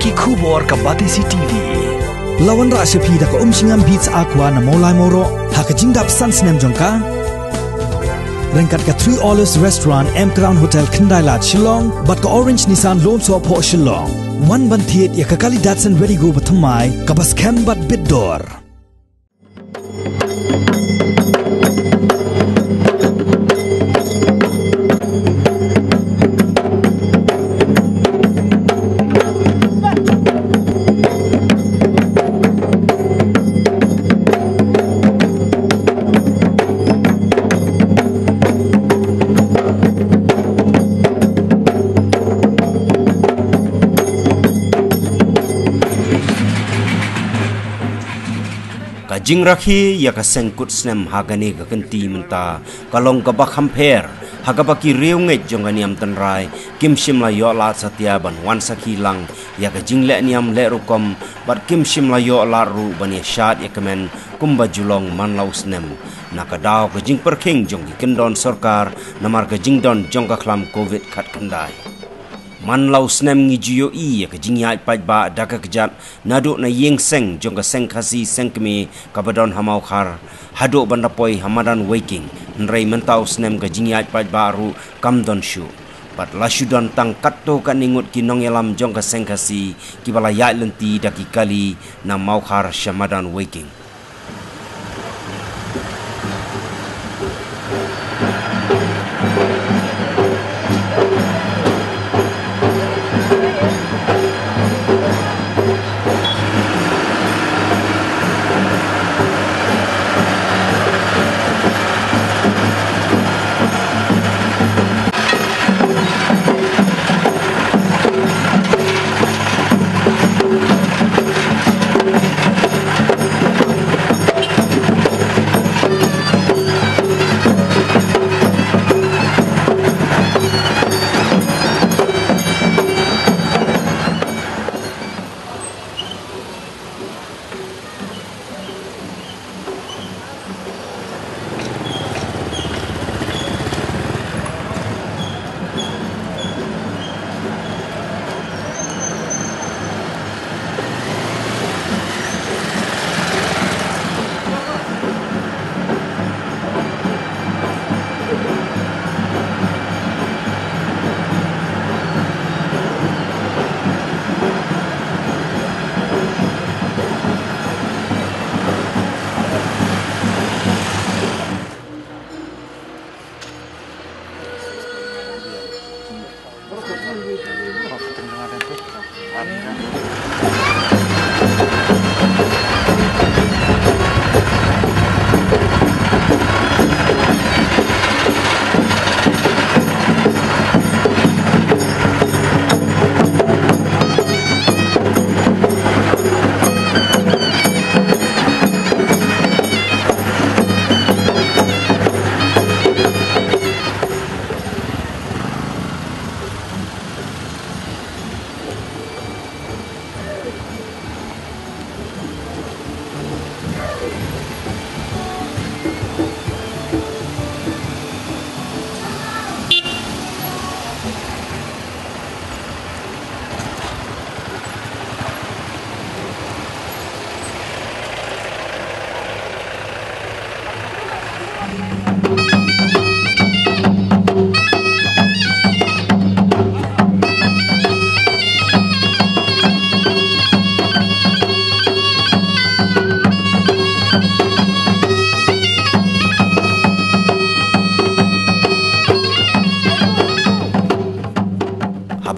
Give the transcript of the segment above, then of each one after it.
ki khubor ka Batisi TV. Lawan ra sepi da ko singam beach aqua na molai moro hakajing dap sans nem jongka rengkat ka 3 Olives Restaurant M Crown Hotel Kendailat Shillong bat ka Orange Nissan Loan So Po Shillong one ban thiet ya ka kali Datsun Ready Go bathamai ka bas cam bat bidor. Jing rakhi ya ka sengkut snem hagani ka kenti menta kalong ka bak hamper hagabaki reunget jonganiam tenrai kim shim la yo la satya ban wan saki lang ya ka jing le niam le rukom bat kim shim la yo la ru ban ya shat ya kemen kumba julong man lau snem na ka daw ka jing perking jong ki kendon sarkar namar ka jing don jong ka khlam covid khat kendai man lau snem ngi jiyo i ya ka jing yai paj ba daka kejat nadu na yeng seng jong ka seng khasi seng kemi kabadon hamau khar hado bandapoi hamadan waking nrei mentau snem ka jing yai paj ba ru kamdon shu pat lasudon tang katto ka ningut kinong yalam jong ka seng khasi ki bala yai lenti daki kali na mau khar shamadan waking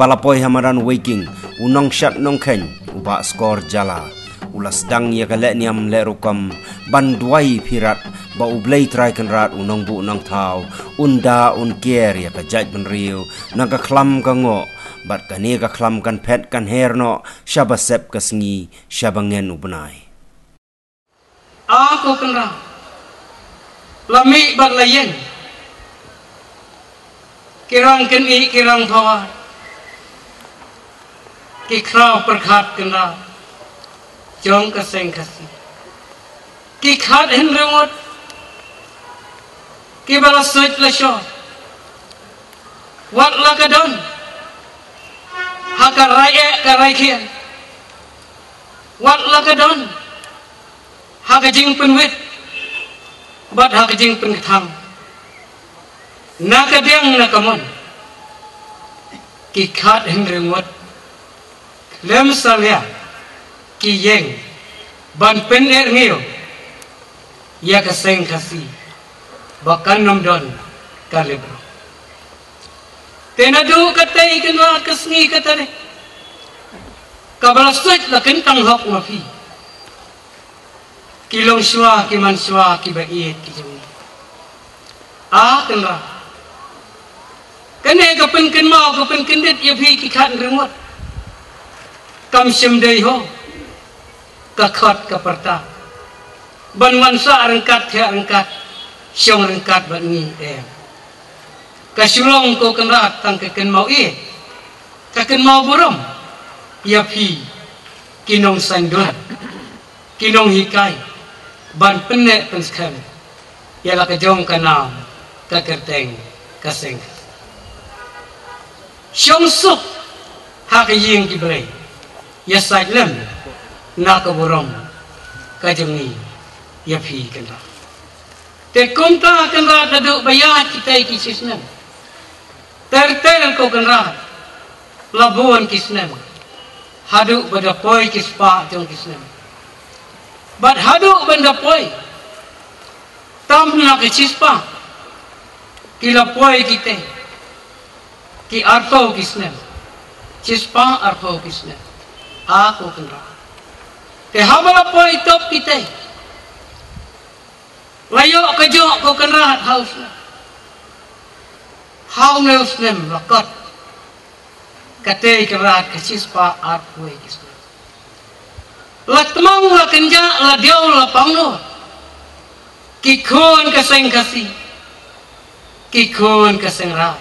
Balapoi hamaran waking unong shat nong ken uba skor jala ulas dang ya kale niam le rukam banduai pirat ba ublei trai kan rat unong bu unong thau unda un kier ya ka jaj ben riu nang ka khlam ka ngo bat ka ne ka khlam kan phet kan her no shabasep ka sngi shabangen ubnai aku kena lami bat layen kirang keni kirang thawa ki khrao prakhat kena jong ka seng khasi ki khat hen rengot ki bala soj la sho wat la ka don ha ka rai e ka rai khien wat lakadon hakajing penwit bat hakajing penthang nakadeng nakamon ki khat hengrengot lem salya ki yeng ban pen ngio ya kaseng kasi bakan nomdon kalibro tenadu katay kenwa kasngi katare kabalasut la kentang hok mafi kilong shwa ki man shwa ki baiet ki jumi kenra kene kapen kenma kapen kendet ya phi ki khat remot kam sim dei ho ka khat ka parta ban wansa rengkat thea rengkat syong rengkat ban ni ka sulong ko kenrat tang ke ken mau ka ken mau borom ya phi kinong sandot kinong hikai ban penek penskan ya la ka jong kanam ka kerteng ka seng syong suk ha ka ying ki bre ya sai lem na ka borom ka jengi ya phi kenra te kumta kenra dadu bayat kita ki sisnem tertel ko kenra labuan kisnem haduk pada poi kispa jong kisnem bat haduk benda poi tam na ke kispa kila poi kita ki arto kisnem kispa arto kisnem aku kenra te habala poi top kita layo kejok ko kenra haus how neus nem lakot kate kerat kesispa arpoi kisna latmang la kenja la diau la pangno kikon kaseng kasi kikon kaseng ra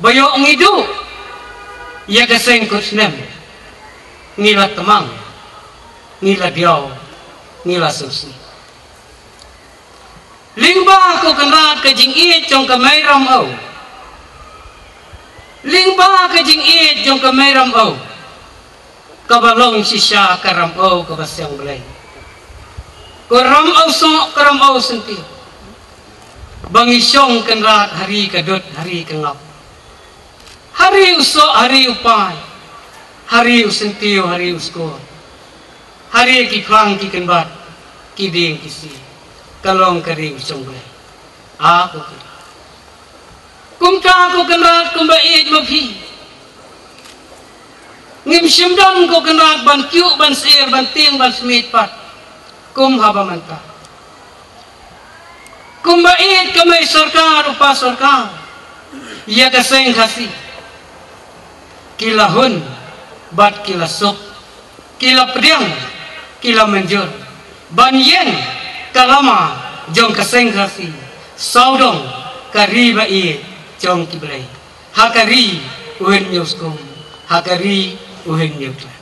bayo ngidu ya kaseng kusnem ngila temang ngila diau ngila susi lingba ko kenrat ke jing i chong ka mai ram au lingba ke jing i chong ka mai ram au ka balong sisya ka ram au ka basyang blai ko ram au so ka ram au senti bangi syong kenrat hari kadut hari kengap hari uso hari upai hari usenti hari usko hari ki khang ki kenbat ki ding ki si kalong kering sungguh aku kumta aku kenrat kumbait mafi ngim simdan ko kenrat ban kyu ban sir ban ting ban smit pat kum haba manta kumbait kamay sarkar upa sarkar ya kaseng khasi kilahun bat kila sup kila pedang kila menjur ban yen kalama jong kaseng kasi saudong kari bai jong kiblai hakari uhen nyuskum hakari uhen nyukla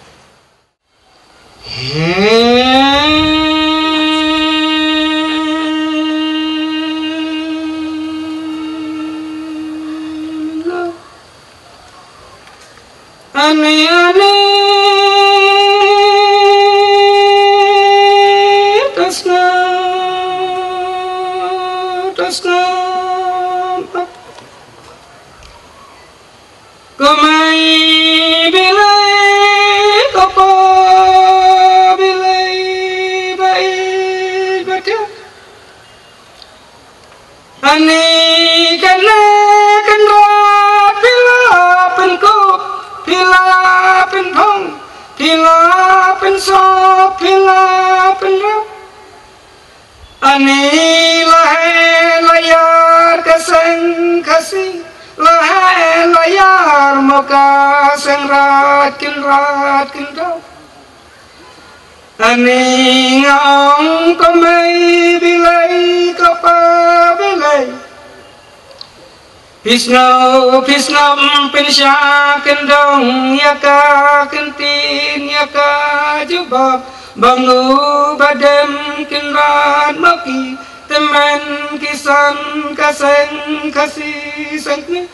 ane ane tasna kumai bilai kopo bilai baik baca ani kana kanra pila penko pila penhong pila penso pila penro ani lahe layar kaseng kasih lahe layar moka seng rat kin rau ani ngong komai bilai kapa bilai pisngau pinsya kendong yaka kentin yaka jubab bangu badem kinrat maki temen kisan kaseng kasih sengni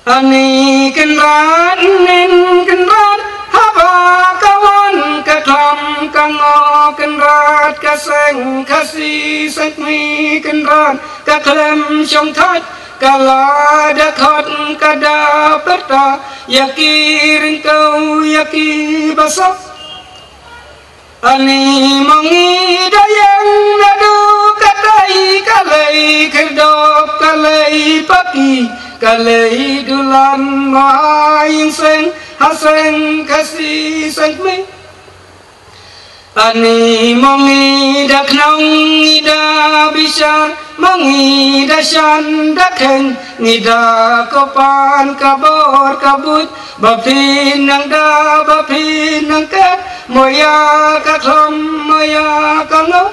ani kenrat haba ka seng kasi sak mi kan ran ka klem chong that kala da khot ka da peta yaki ring kau yaki basok ani mongi dayang nadu katai kalai kedop kalai papi kalai dulan ngoing seng haseng kasi seng mi ani mongi da knong ida bisa mongi da shan da keng ngida kopan kabor kabut bapin nang da bapin nang kat moya ka klom moya ka ngo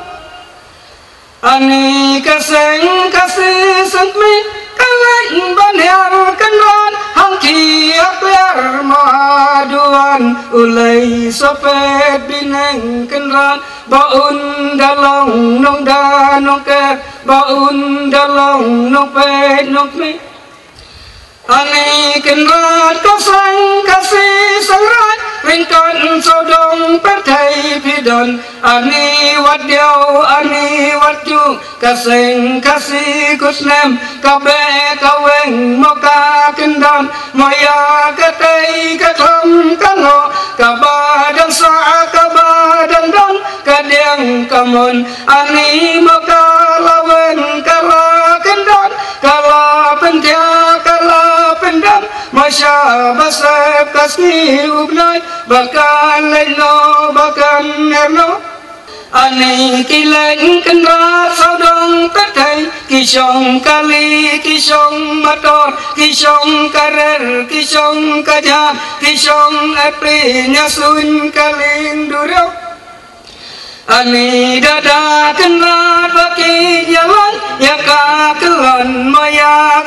ani ka seng kasi seng mi kalain ban yang kenal hang ki akbar maduan ulai sopet bineng kenal baun dalong nong da nong ke baun dalong nong pet nong mi ani kenal ko sang kasih sangrat ringkan sodong pertai pidon ani wadiau ani wadu kaseng kasih kusnem kabe kaweng moka kendon moya katai kakom kango kabadang sa kabadang don kadang kamon ani moka lawen kala kendon kala pentia kala pendam masya basab kasni ublai bahkan leno bahkan erno ani kilang kendra saudong tertai kisong kali kisong motor kisong karer kisong kaja kisong api nyasun kaling durok ani dada kendra baki jalan ya ka kelon moya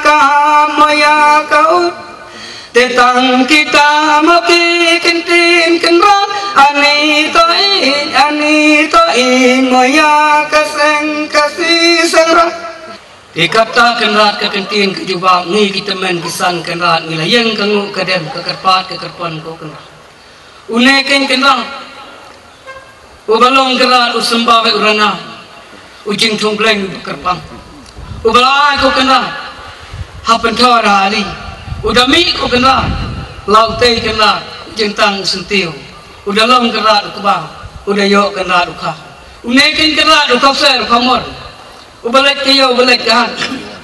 kaut tetang kita maki kentin kenrat ani toin moya kaseng kasih sengrat dikata kenrat ke kentin ke jubang ni kita men kisan kenrat ni layang kangu kadem ke kerpat ke kerpan ko kenrat unekin kenrat ubalong kenrat usembah urana ujing tunggleng kerpang ubalai ko kenrat hapentor hari udah mi ko kena laute kena jentang sentiu udah long kena ukba udah yo kena ukha unekin kena ukha ser khamor ubalek kiyo ubalek kan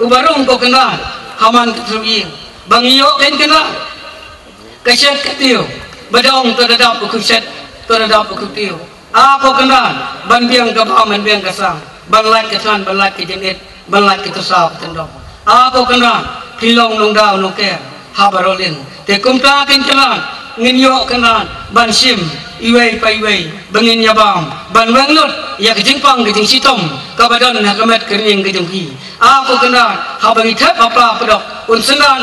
ubarung ko kena haman kesugi bang yo ken kena kaset ketiu badong terdadap ukuset terdadap ukutiu ako kena ban biang gaba man biang kasang balak kesan balak kejenit balak ketesap tendok ako kena kilong nong daw nong ke habarolin te kumta kin kelan ngin yo kenan ban sim iwei pai wei bangin yabam ban wenglut ya kejingpang kejing sitom kabadan hakamet kering kejing hi aku kenan habangi thap apa pedok un sendan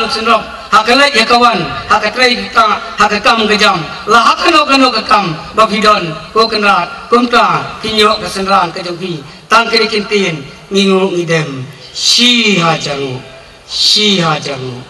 hakalet ya kawan hakatrei ta hakakam kejam la hakano kakam babidon ko kenan kumta kinyo kesendan kejing hi tang kiri kintin ngingu ngidem si hajangu si hajangu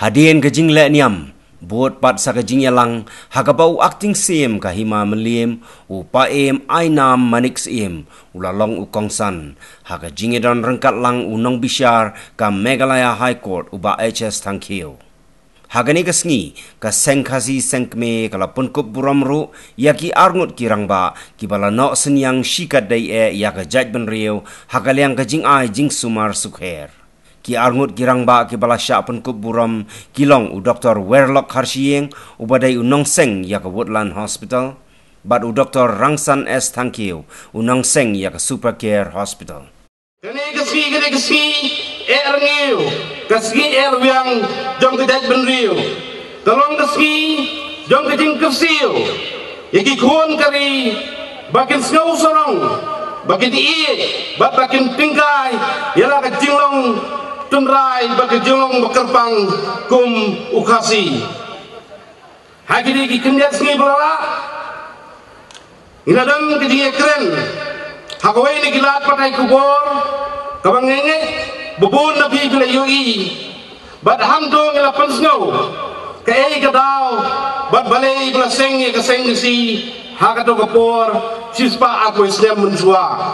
Hadien kejing le niam buat pat sa kejing yalang hakabau acting sim kahima meliem upa ainam manik sim ulalong ukongsan hakajing dan rengkat lang unong bisyar ka Meghalaya High Court uba HS Tangkio hagani kasngi ka sengkasi sengkme kalapun kup buramru yaki arngut kirangba kibala no senyang shikat dai ya ka jaj benriu hagaliang kejing ai jing sumar sukher ki arngut kirangba ki balasya pun kup buram kilong u Dr. Werlock Harshieng ubadai unong seng ya ka Woodland Hospital bad u Dr. Rangsan S Tangkio unong seng ya ka Super Care Hospital Kini kesgi erngeu kesgi erwiang jong kedai benriu tolong kesgi jong kejing kesiu yaki kuon kari bakin sengau sorong bakin bakin tingkai ialah kejinglong tunrai bakin jinglong bekerpang kum ukasi hagi di kendiat sengi belala inadang kejing keren hakawai ni gilat pakai kubur kabang ngenge bubun nabi bila yui bad hamdong ila pensngau kei kadau bad balai bila sengi keseng si hakato kapur sispa aku islam mensua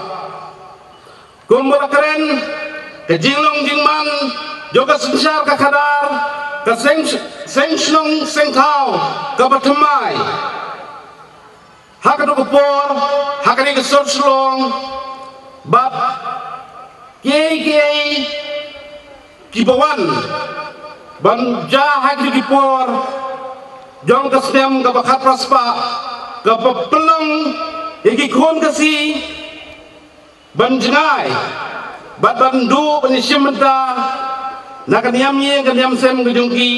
kumbur keren kejinglong jingman juga sebesar kakadar keseng senong sengkau kabatemai hakato kapur hakani kesor selong bab kiai kibawan ban jahat di kipor jong kesem kabakat raspa kapapelong iki kon kasi ban jengai bat bandu penyisim menta nakaniam ye kaniam sem gejongki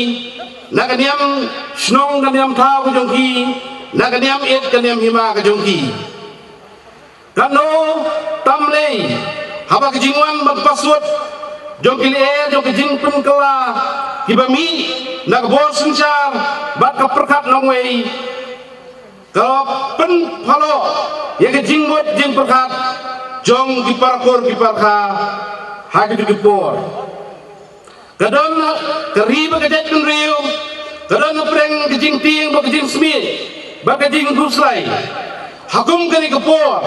nakaniam snong kaniam thau gejongki nakaniam et kaniam hima gejongki kano tamlei haba kejingwan berpasut jongkil jongkijing penkela kibami nak bor sencar bat kaperkat nongwei kalau pen phalo ya kejing buat jing perkat jong kiparkor kiparka hagi dikipor kadon keriba kejat penriu kadon preng kejing ting ba kejing smith ba kejing guslai hakum kani kepor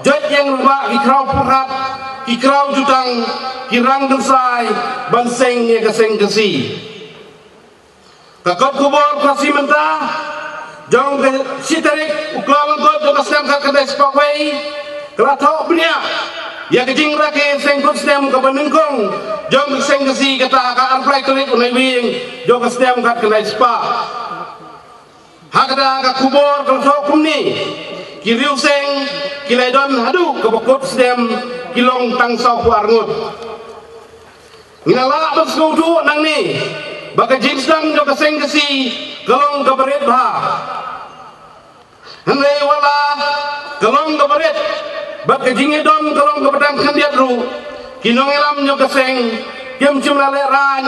jat yang rumah ikrau perkat ikrau jutang kirang densai banseng ya keseng kesi kakot kubor kasi mentah jong ke sitarik uklawan kot jong kasem kat kedai sepakwai kelatok punya ya kejing rake sengkut stem ke penengkong jong keseng kesi kata ka arfai tulik unai wing jong kasem kat kedai sepak hakada ka kubor kelatok kumni kiriu seng kilaidon hadu ke bokot stem kilong tang sau kuarngut nginala berskudu nang ni baka jinsang jong keseng kesi kalong kabaret bah henry wala kalong kabaret baka jingedon kalong kabadang kandiat ru kinong elam jong keseng kem jumlah leran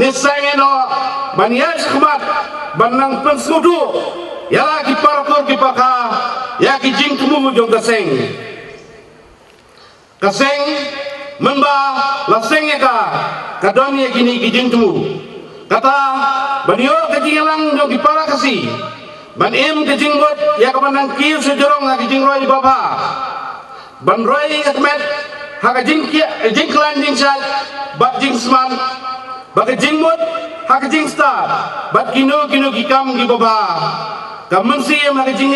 nisang eno banias khmat banang penskudu yala kiparkor kipaka ya kijing temu jong keseng keseng memba lasengnya ka kadon ya kini kijing temu kata banio kejing lang jong kipara kasi ban em kejing bot ya kamanang kiu sejorong ha kejing roi baba ban roi akmet ha kejing kejing klan jing sat bat jing sman ba kejing bot ha kejing star bat kino kikam gi baba kamen si em ha kejing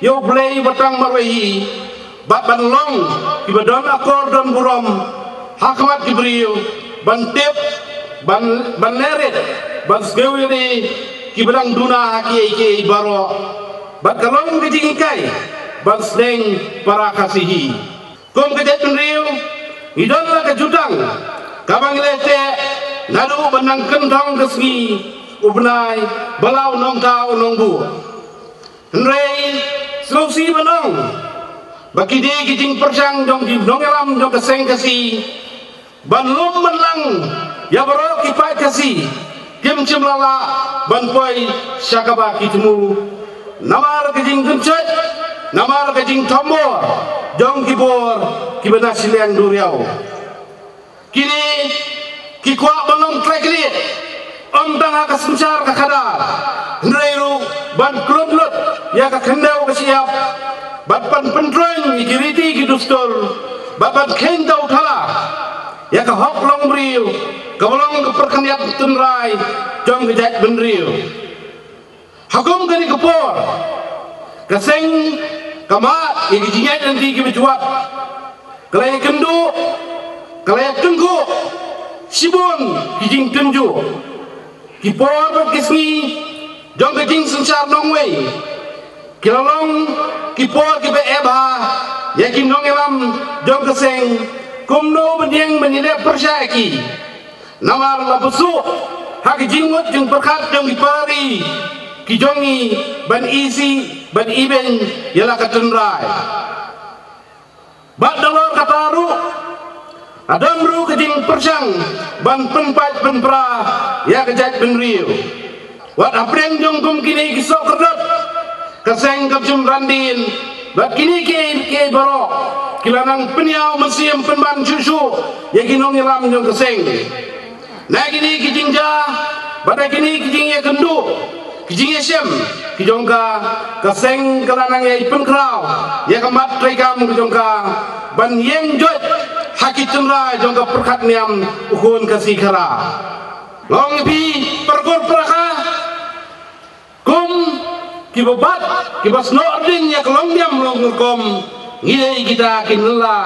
yo play batang marwei bat ban long ibadon akor don burom hakmat kibriu ban tip ban leret ban sgewi kibadang duna haki baro ban kalong kejing kai ban sneng para kasihi kom kejat penriu idon la kejutang kabang lete nadu benang kentong kesgi ubnai balau nongkau nongbu henrei slosi benong baki di kijing persang dong di nongelam dong keseng kasi ban lum menlang ya baro kipai kasi kim cimlala ban poi syakaba kitemu namar kijing kencet namar kijing tombor dong kibor kibana siliang duriau kini kikwa belum treklit om tanga kasencar kakadar nreiru ban klublut ya kakendau kesiap bapan pendreng ikiriti kidustor bapan kentau thala ya ka hok long briu kabolong ke perkaniat tunrai jong kejat benriu hakum kani kepor kaseng kamat yang kijingat nanti kibicuat kalaya kendu kalaya tengku sibun kijing tenju kipor berkisni jong kejing sensar nongwei kilalong kipor kibe eba yakin nong elam jong keseng kumno bediang menilai percaya ki nawar la busuk hak jingut jeng perkat jeng dipari kijongi ban isi ban iben yala katenrai bak dalor kataru adamru kejing persang ban penpat penpra ya kejat penriu wat apreng jong kum kini kisok kedot keseng kapjum randin bat kini ke borok kilanang penyau mesim penban susu ya kinong ilam jong keseng na kini kijing ja bat kini kijing ya kendu kijing ya sem kijongka keseng kilanang ya ipen krau ya kemat rekam kijongka ban yeng jot haki cendra jongka perkat niam uhun kasih kara long pi pergur peraka kum kibabat kibas no ordin ya kelong diam long kom ngilai kita kinela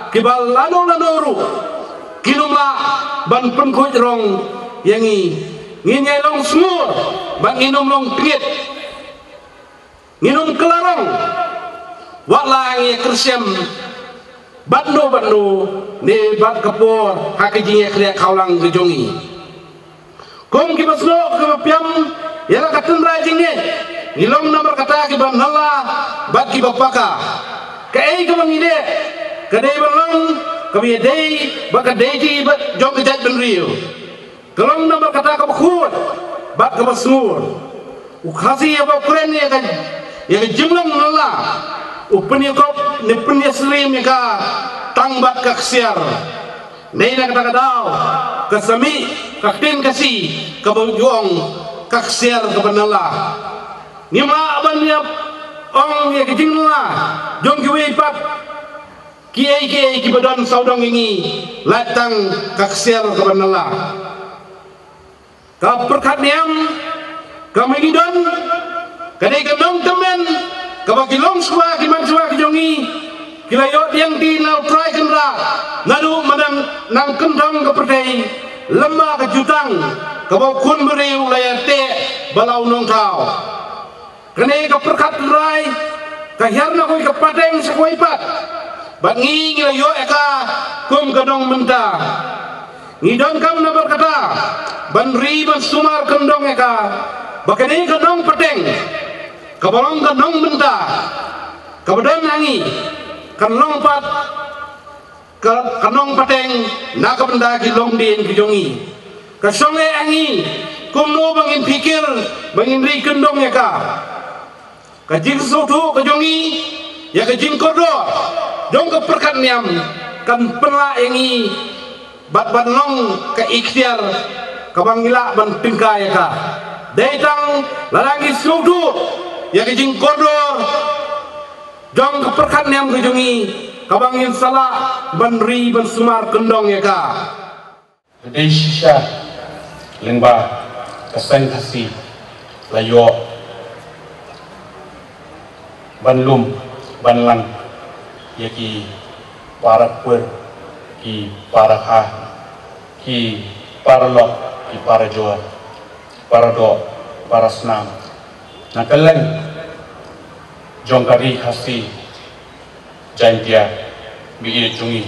kibal lano lanoru kinumla ban penkuj rong yangi nginyai long semur ban nginum long pingit nginum kelarong waklang ya kersiam Bandu ne bat kapor hakijing ekle kaulang gejongi kom kibaslo kepiam yala katun rajing ne ngilong nomor kata kiban nala bat kibapaka kai kemang ide kadai balong kami dei baka deiti bat jong kejat benriu kelong nomor kata kabukhut bat kabasngur ukhasi apa keren ya kan ya jumlang nala upenya kop ne punya slim ka tangbat kaksiar nei na kata kadau kasami kaktin kasi kabujong kaksiar kabanala ngima abanya ong ya kijingla jong kiwe pat kiai kibadon saudong ini latang kaksiar kabanala ka perkat niam kami gidon kadai kanong temen kabagilong suwa kiman suwa kijongi kilayot yang di lau try kendra nadu madang nang kendang kepertai lemah kejutang kabau kun beriu layate balau nong tau kene keperkat rai kahirna koi kepateng sekwai pat bangi kilayot eka kum kadong menta ngidon kam na berkata banri ban sumar kendong eka bakene kadong pateng kabalong kanong benta kabadan nangi kanong pat kanong pateng na kabenda kilong din kijongi kasonge angi kumno bangin pikir bangin ri kendong ya ka kajing sotu kajongi ya kajing kodo jong ke perkat niam kan penla yangi bat nong ke ikhtiar kabangila ban tingka ya ka daitang lalangi sotu ya kijing kodor jong keperkat niam kijongi kabangin salah banri ban sumar kendong ya ka Kedai shisha lengba keseng kasih layo banlum banlang ya ki para kuer ki para ha ki para lok ki para joa para do para senam nakaleng jongkari khasi jantia bi jungi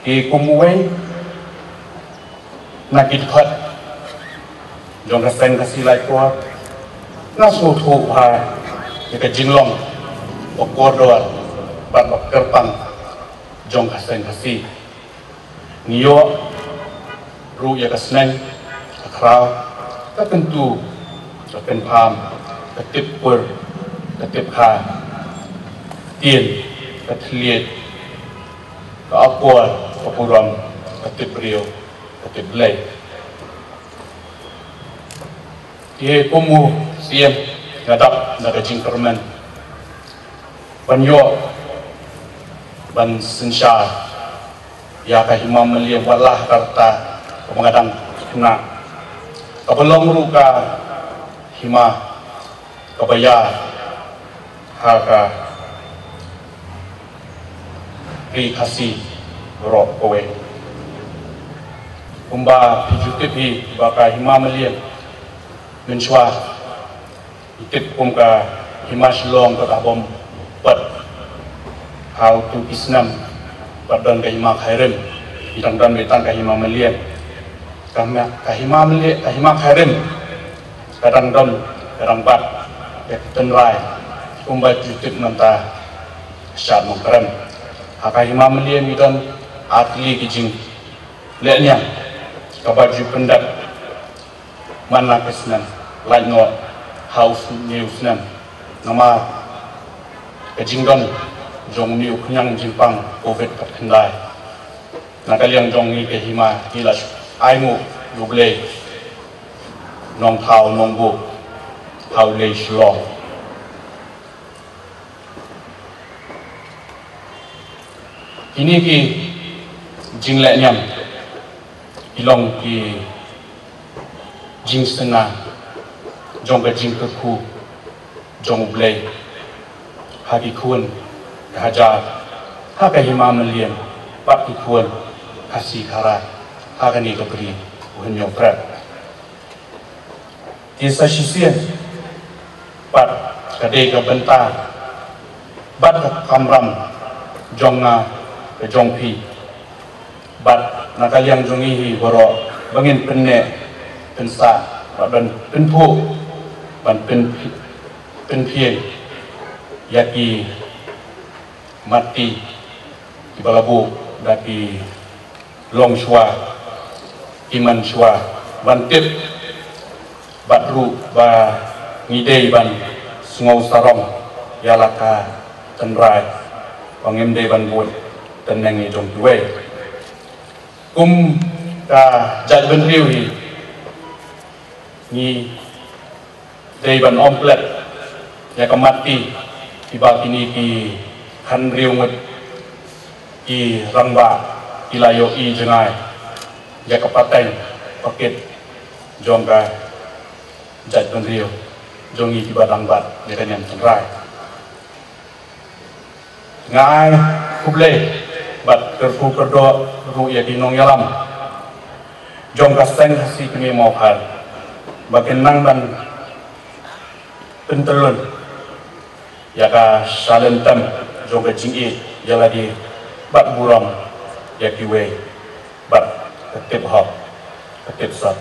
ki kumuwe nakit khat jongkasen khasi lai kwa nasu thu ha ke jinglong okodor ban kerpang jongkasen khasi niyo ru ya kasnen akrau ka tentu kan pam ketip pur ketip ha tien ketliet ka apor kapuram ketip rio ketip lei ye kumu siem ngadap naga jingkermen banyo ban sensha ya ka himam melia walah karta pengadang kena kabelong ruka hima kabaya haka ri khasi ro kowe umba pijutepi baka hima melian menshwa itip kumka hima shlong ka kabom pat how to isnam padon ka hima khairen bidang dan betang kahima melian kahima kharim kadang dan kadang bat tenrai kumbat jutip manta syar mengkram kahima melian bidang atli kijing leknya kabaju pendat mana kesnan lainno house newsnan nama kejingdon jong niu kenyang jimpang covid kendai nakaliang jong ni kahima hilas aimu yuble nong thao nong bu thao le shlong ini ki jingle nyam ilong ki jing sena jong ka jing ku jong ble hagi kun hajar kahima melian pat ki kun kasih karat agani kabri uhnya prat desa sisian pat kadai ka benta bat ka kamram jonga ke jongpi bat nakaliang jongi boro bangin penne pensa ban penpu ban penpien yaki mati di balabu daki long shua iman shua bantip batru ba ngidei ban sngau sarong yalaka tenrai pangemdei ban buat tenengi jong duwe ka jat ben riu hi ni dei ban omplet ya kamati tiba kini ki kan riu ngut ki rangba ilayo i jengai ya kapateng paket jongga jat ben riu jongi tiba rangbat ya kanyan tenrai ngai kuble bat kerfu kerdo ru ya dinong yalam jong kaseng si kini mau hal bakin nang dan pentelun ya ka salentem jong ka jingi ya lagi bat buram ya kiwe bat ketip hop ketip sat